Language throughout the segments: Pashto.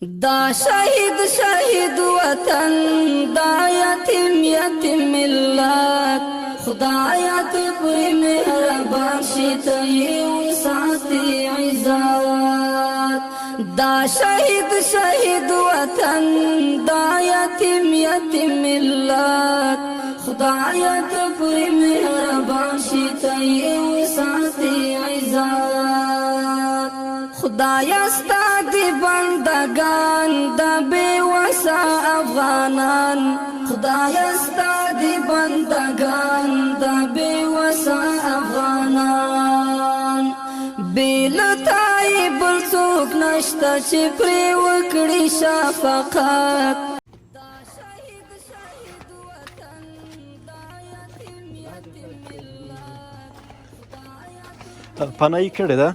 دا شهید شهید وطن دا یتیم یتیم ملت خدایا ته پر مهربان شي ته ساتي عزت دا شهید شهید وطن دا یتیم یتیم ملت خدایا ته پر مهربان شي ته ساتي عزت خدایا ستا دی بندگان دا بے وسا افغانان خدایا ستا دی بندگان دا بے وسا افغانان بیلتائی بلسوک نشتا چی پری وکڑی شفقت دا شہید شہید وطن دا یتیم یتیم ملت خدایا پناهی کړې ده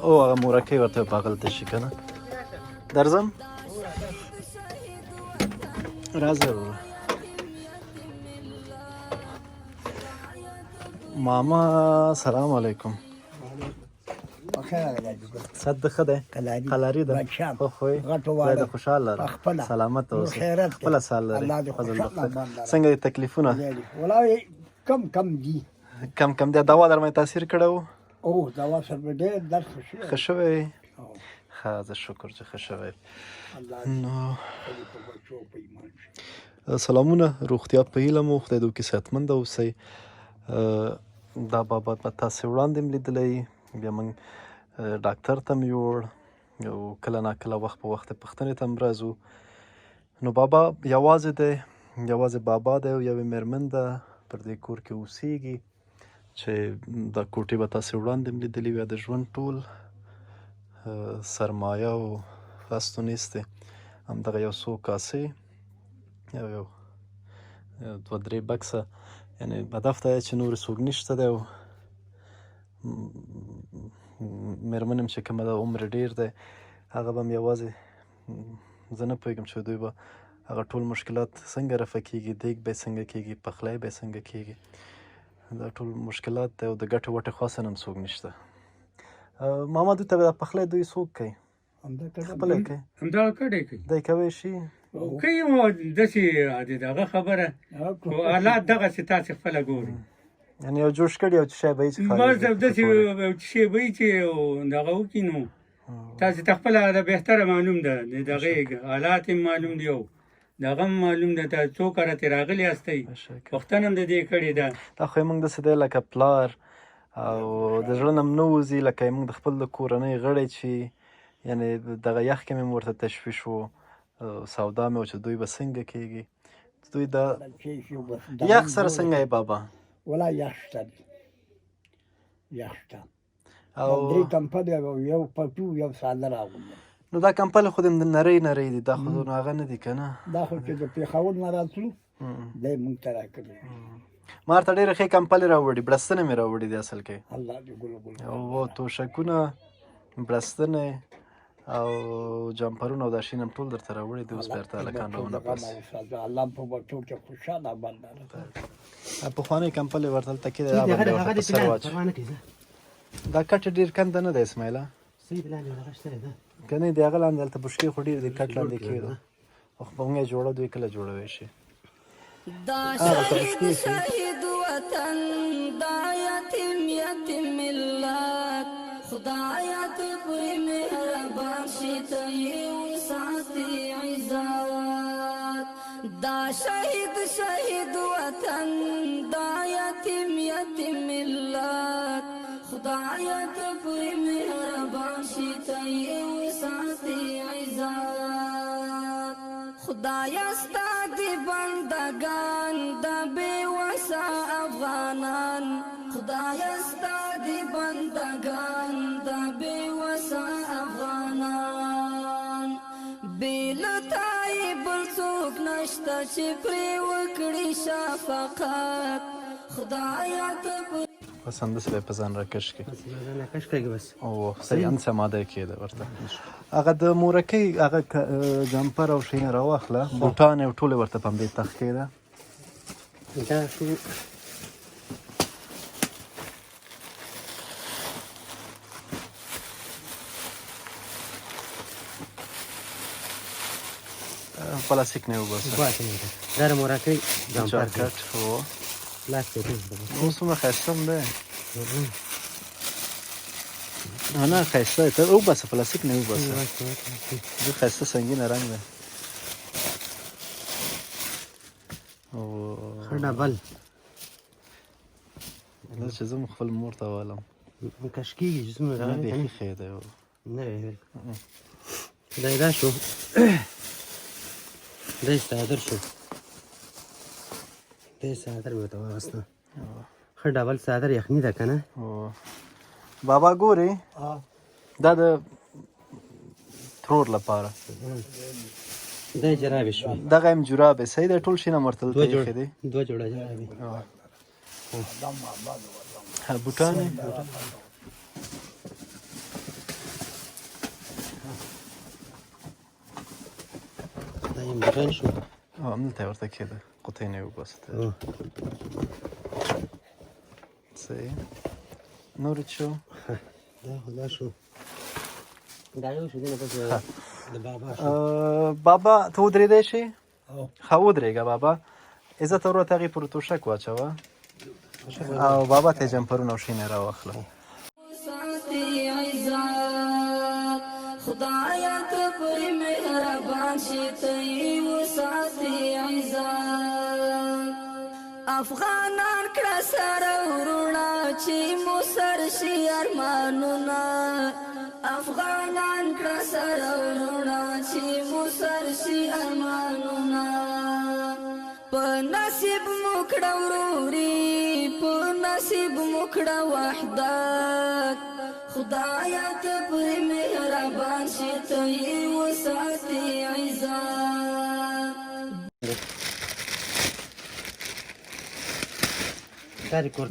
او هغه مورکۍ ورته پاغلته شي که نه درځم راځه ماما سلام علیکم صد ښه دی قلاري ده خو خوی خدای د خوشحال لره سلامت اوسه خپله سال لرې فضل بخته څنګه دي تکلیفونه کم دي کم دی دوا در باندې تاثیر کړی و او دوا سره مې ډېر درد ښه شوی ښه زه شکر چې ښه شوی نو سلامونه روغتیا په هیله مو خدای دې وکړي صحتمنده اوسئ دا بابا به تاسې وړاندې هم لیدلی بیا موږ ډاکټر ته م یوړ او کله ناکله وخت په وخت پوښتنې ته هم راځو نو بابا یوازې دی یوازې بابا دی او یوې مېرمن ده پر دې کور کې اوسیږي چې دا کوټې به تاسې وړاندې هم لیدلي وي د ژوند ټول سرمایه او هستونیز دی همدغه یو څو کاسې یو دوه درې بکسه یعنې هدف دا دی چې نور څوک نشته دی او مېرمن هم چې کومه ده عمر ډېر دی هغه به هم یوازې زه نه پوهېږم چې دوی به هغه ټول مشکلات څنګه رفع کېږي دیګ به یې څنګه کېږي پخلی به یې څنګه کېږي دا ټول مشکلات دی او د ګټې وټې خاصه هم څوک نشته ماما دوی ته دا پخلی دوی څوک کوي خپله یې کوي همدغه کډی کوي دی کوی شي کوي نو داسې د دغه خبره خو حالات دغسې تاسې خپله ګورئ یعنې یو جوش کړي او شی به یې چې بس داسې شی به یې چې دغه وکړي نو تاسې ته خپله د بهتره معلوم ده د دغې حالات هم معلوم دي او دغه هم معلوم ده ته څو کاره ترې راغلي هستئ پوښتنه هم د دې کړې ده دا خو یې موږ داسې دی لکه پلار او د زړه نه م نه وځي لکه موږ د خپل د کورنۍ غړی چې یعنې دغه یخ کې مې ورته تشویش و سودا مې و چې دوی به څنګه کېږي دوی د یخ سره څنګه یې بابا ولا یخ شته دی یخ شته درې کمپل یو پټو یو ساده راغلی نو دا کمپل خو د نری نری دي دا خو نو هغه نه دي که نه دا خو چې د پېښور نه راتلو دی موږ ته راکړی ما ورته ډېرې ښې کمپلې راوړي بړستنې مې راوړي دي اصل کې الله دې ګل ګل او توشکونه بړستنې او جمپرونه او دا شین هم ټول درته راوړي دي اوس به درته هلکان راونه پاسي الله په بچو کې خوشحاله بنده پخوانۍ کمپلې ورته هلته کېدی هغه به ورته په سر واچوي دا کټ ډېر کنده نه دی اسماعیله که نه د هغه لاندې هلته بشکې خو ډېر د کټ لاندې کېدو خو په موږ یې جوړه دوی کله جوړوی شي دا شهید شهید وطن دا یتیم یتیم ملت خدایا ته پر مهربان شي ته ساتي عزت دا شهید شهید وطن دا یتیم یتیم ملت خدایا ته پر مهربان شي ته ساتي عزت خدایا ستا دی بندگان دا بے وسا افغانان خدایا ستا دی بندگان دا بے وسا افغانان بیلتائی بلسوک نشتا چی پری وکڑی شفقت خدایا ته بس همداسې به یې په ځان راکش کړي راکش کړي بس او صحیح هم سماده یې کېده ورته هغه د مورکۍ هغه جمپر او شیان راواخله بوټان یې ټولې ورته په همدې تخت کېده دا شو پلاستیک نه وباسه باشه در مورکه جامپر جاکټ هو پلاستیک اوس هم ښایسته هم دی نه ښایسته ته وباسه پلاستیک نه وباسه زه ښایسته سنګینه رنګ دی ښه ډبل دا چې زه خپل مور ته والم کش کېږي چې څومره نه بیخي ښه دی نه دا شو دا صادر شو دا صادر مې ورته واغسته ښه ډبل صادر یخني ده که نه بابا ګورې دا د ترور لپاره دا جرابې شوې دغه هم جرابې صحیح دی ټول شي نه مرتل ته ایښې دي دوه جوړه جرابې بوټانې دا یې بوټان شو همدلته یې ورته کېده قطۍ نه یې وباسه صحیح نور څه شو دا خو دا شو دا یو شو دی نه پس د بابا شو بابا ته ودرېدی شي ښه ودرېږه بابا عزت ورته هغې پورې توشک واچوه او بابا ته یې جمپرونه او شینې راواخله خدایا ته پرې مهربان شې ته یې وساتې عزت افغانان کړه سره وروڼه چې مو سر شي ارمانونه افغانان کړه سره وروڼه چې مو سر شي ارمانونه په نصیب مو کړه وروري په نصیب مو کړه وحدت خدایا ته پرې مهربان شې ته یې وساتې عزت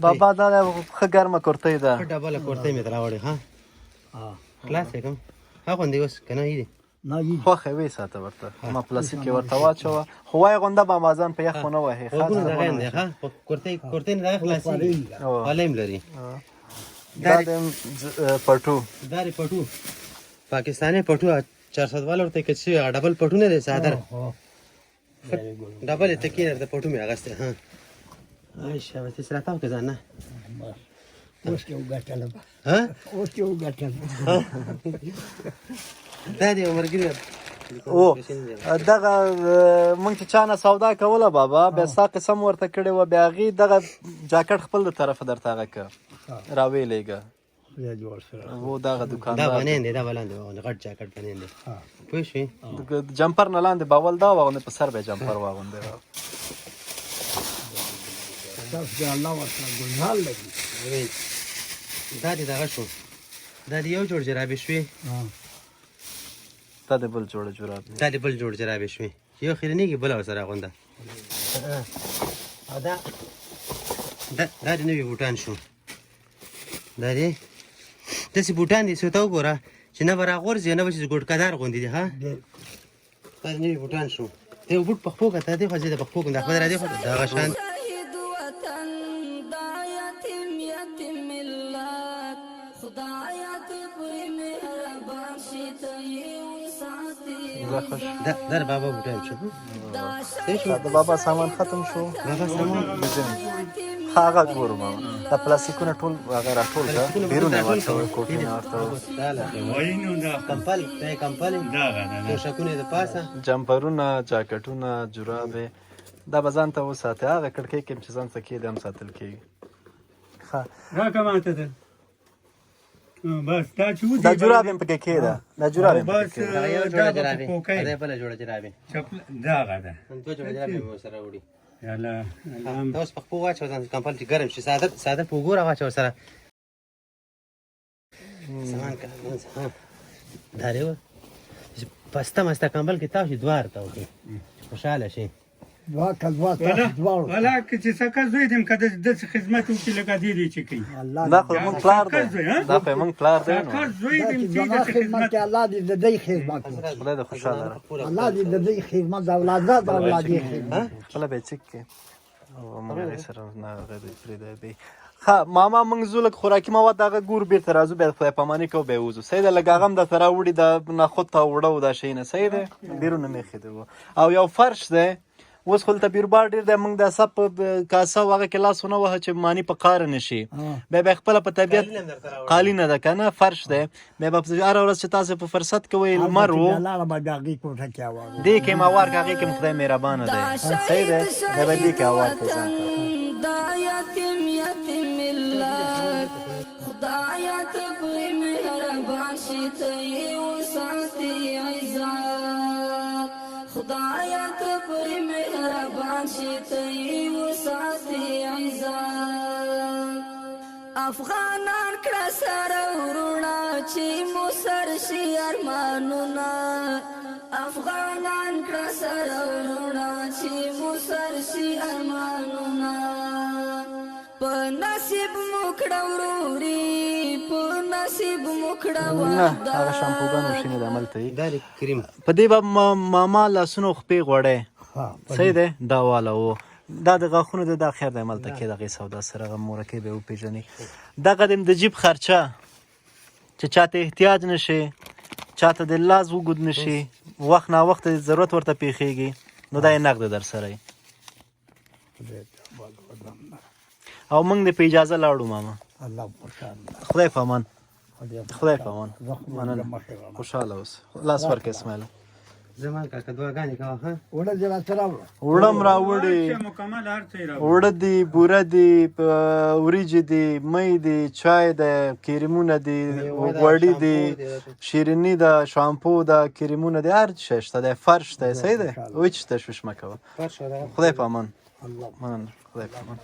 بابا دا ښه ګرمه کورتۍ ده ښه ډبله کورتۍ مې ته راوړې ښه خلاص یې کړم ښه غوندې اوس که نه یي خوښه یې وساته ورته ما پلاستیک یې ورته واچوه خو وایې غونده به مازان په یخ ونه وهې غوږونه دغه هم دی ښه کورتۍ نه دغه خلاصېږي خولۍ هم لري دا د پټو دا د پټو پاکستاني پټو 400 والا ورته کچ شوی ډبل پټو نه دی صادر ډبل تکین د پټو مې اغسته ها ايشه وته سره تاو که ځان نه اوس کې وګټل ها اوس کې وګټل دا دی عمرګری او دغه مونږ چې چا نه سودا کوله بابا بیا ستا قسم ورته کړې وه بیا هغې دغه جاکټ خپل د طرفه درته هغه که راویلېږه و دغه دا دوکاندار بنین دی دا بلاندې غټ جاکټ بنین دی پوه شوې جمپر نه لاندې باول دا واغوندې په سر به یې جمپر واغوندې الله ورته ګلنال لګي دا دی دغه شو دا دی یو جوړ جرابې شوې دا د بل جوړه جراب دا دی بل جوړ جرابې شوې یو خیرنېږي بله ورسره اغونده او دا دی نوي بوټان شو دا دی داسې بوټان دي څه ته وګوره چې نه به راغورځي نه به چې ګوټکدار غوندې دي ها دا دی نوي بوټان شو دی یو بوټ پخپو که ته دی خو زه د پخپو کوم د احمد راځي خو دغه شان شهید وطن دا یتیم یتیم ملت خدایا ته پرې مهربان شې ته یې وساتې دا د بابا بوټان شو د بابا سامان ختم شو بابا سامان هغه ګورو ماما دا پلاستیکونه ټول هغه راټول کړه بیرونه یې واچوئ کوټې نه ورته کمپل دا یې کمپل توشکونه یې د پاسه جمپرونه جاکټونه جرابې دا به ځان ته وساتې هغه کړکۍ کې چې ځان ته کېږي هم ساتل کېږي ښه راکه ماته ده بس دا چې ودې دا جراب هم پکې کېده دا جراب هم پکې بس کېده دا یو دا جوړه به جرابې پوکۍ. دا بله جوړه جرابې دغه ده دوه جوړه جرابې مې ورسره وړي یاله دا اوس په خپو واچوه ځان کمپل چې ګرم شي ساده په اوږو راواچوه ورسره سامان که دا دی چې پسته مسته کمبل کې تاو شي دوه ورته وکړي چې خوشحاله شي دوا کدوا تاسو دواړو ولا که چې څه زوی دم که داسې خدمت وکړي لکه دې دی چې کوي دا خو مونږ پلار دی دا خو مونږ پلار دی نو کار زوی دا دم چې چې زما داسې خدمت خدمت کې الله دې د دې خدمت وکړي. خدای دې خوشحاله الله دې د دې خدمت د اولاد اولادې خدمت خپله به یې چک کړي او مونږ هغې سره نه هغه دې پرېږدی ها ماما موږ ځو لږ خوراکي مواد دغه ګور بېرته راځو بیا خدای پاماني کوو بیا وځو صحیح ده لږ هغه هم درته راوړي د نخود ته اوړه و دا شیونه صحیح دی بیرونه مې ایښي دي او یو فرش دی اوس خو دلته بیروبار ډېر دی موږ د سب په کاسه او هغه کې لاس ونه وهه چې مانی په قاره نه شي بیا بیا خپله په طبیعت قالینه ده که نه فرش دی بیا به هره ورځ چې تاسو په فرصت کوئ لمر و دې کې م هوار که هغې کې م خدای مهربانه دی صحیح دی بیا به دې کې هوار کړو ځان ته دا یتیم یتیم ملت خدایا ته پرې مهربان شي ته یې وساتې عزت خدایا ته پرې مهربان شي ته یې وساتې عزت افغانان کړه سره وروڼه چې مو سر شي ارمانونه افغانان کړه سره وروڼه چې مو سر شي ارمانونه په نصیب مو کړه وروري په نصیب مو کړه نه هغه شامپوګانو شینې د عمل ته یي دا کریم په دې به ماما لاسونه خپې غوړی صحیح دی دا واله و دا د غاښونو دی دا خیر دی عملته کې دغې سودا سره هغه مورکۍ به یې وپېژني دغه د جیب خرچه چې چاته احتیاج نه شي چاته د لاس وګود نه شي وخت ناوخت ضرورت ورته پیښیږي نو دا یې نقد در سره یي او موږ دې په اجازه لاړو ماما خدای په امان خدای په امان مننه خوشحاله اوسه لاس ورکړه اسماعیل زمان کاکا دعاګانې کوه ها اوړه م راوړې مکمل هر څه یې راوړي اوړه دي بوره دي وریجې دي می دي چای ده کریمونه دي غوړي دي شیریني ده شامپو ده کریمونه دي هر شی شته دی فرش دی صحیح دی هیڅ تشویش مه کوه خدای په امان مننه خدای په امان